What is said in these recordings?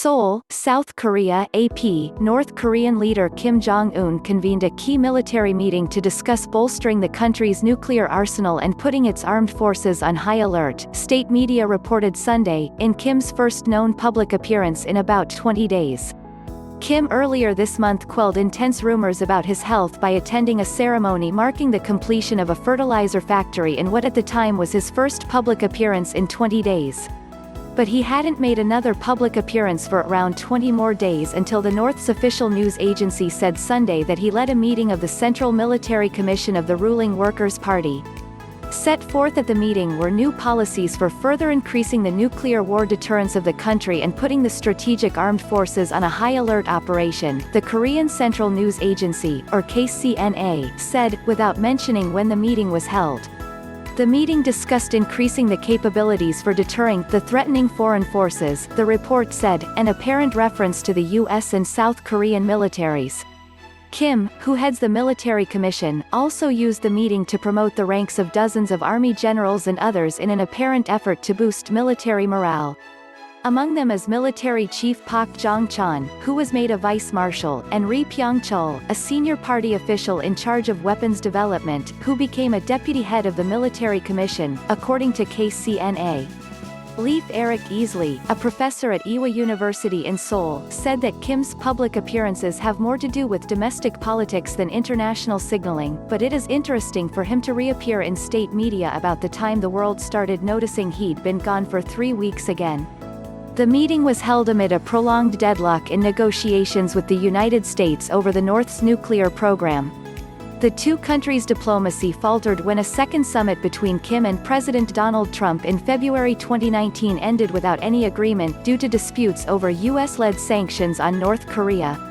Seoul, South Korea (AP), North Korean leader Kim Jong Un convened a key military meeting to discuss bolstering the country's nuclear arsenal and putting its armed forces on high alert, state media reported Sunday, in Kim's first known public appearance in about 20 days. Kim earlier this month quelled intense rumors about his health by attending a ceremony marking the completion of a fertilizer factory in what at the time was his first public appearance in 20 days. But he hadn't made another public appearance for around 20 more days until the North's official news agency said Sunday that he led a meeting of the Central Military Commission of the ruling Workers' Party. Set forth at the meeting were new policies for further increasing the nuclear war deterrence of the country and putting the strategic armed forces on a high-alert operation, the Korean Central News Agency, or KCNA, said, without mentioning when the meeting was held. The meeting discussed increasing the capabilities for deterring the threatening foreign forces, the report said, an apparent reference to the U.S. and South Korean militaries. Kim, who heads the Military Commission, also used the meeting to promote the ranks of dozens of army generals and others in an apparent effort to boost military morale. Among them is Military Chief Pak Jong-chon, who was made a vice-marshal, and Ri Pyong-chul, a senior party official in charge of weapons development, who became a deputy head of the Military Commission, according to KCNA. Leif Erik Easley, a professor at Ewha University in Seoul, said that Kim's public appearances have more to do with domestic politics than international signaling, but it is interesting for him to reappear in state media about the time the world started noticing he'd been gone for 3 weeks again. The meeting was held amid a prolonged deadlock in negotiations with the United States over the North's nuclear program. The two countries' diplomacy faltered when a second summit between Kim and President Donald Trump in February 2019 ended without any agreement due to disputes over U.S.-led sanctions on North Korea.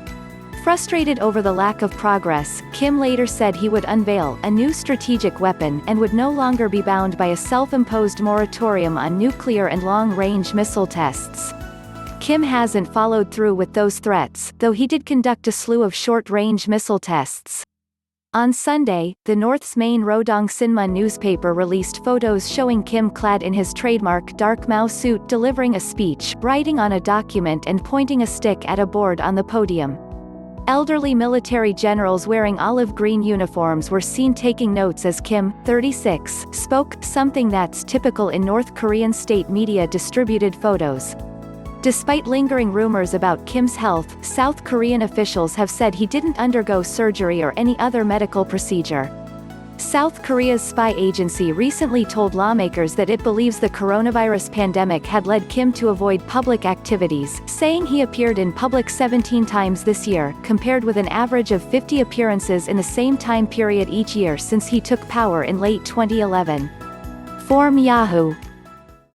Frustrated over the lack of progress, Kim later said he would unveil a new strategic weapon and would no longer be bound by a self-imposed moratorium on nuclear and long-range missile tests. Kim hasn't followed through with those threats, though he did conduct a slew of short-range missile tests. On Sunday, the North's main Rodong Sinmun newspaper released photos showing Kim clad in his trademark dark Mao suit delivering a speech, writing on a document and pointing a stick at a board on the podium. Elderly military generals wearing olive green uniforms were seen taking notes as Kim, 36, spoke, something that's typical in North Korean state media distributed photos. Despite lingering rumors about Kim's health, South Korean officials have said he didn't undergo surgery or any other medical procedure. South Korea's spy agency recently told lawmakers that it believes the coronavirus pandemic had led Kim to avoid public activities, saying he appeared in public 17 times this year, compared with an average of 50 appearances in the same time period each year since he took power in late 2011. Form Yahoo!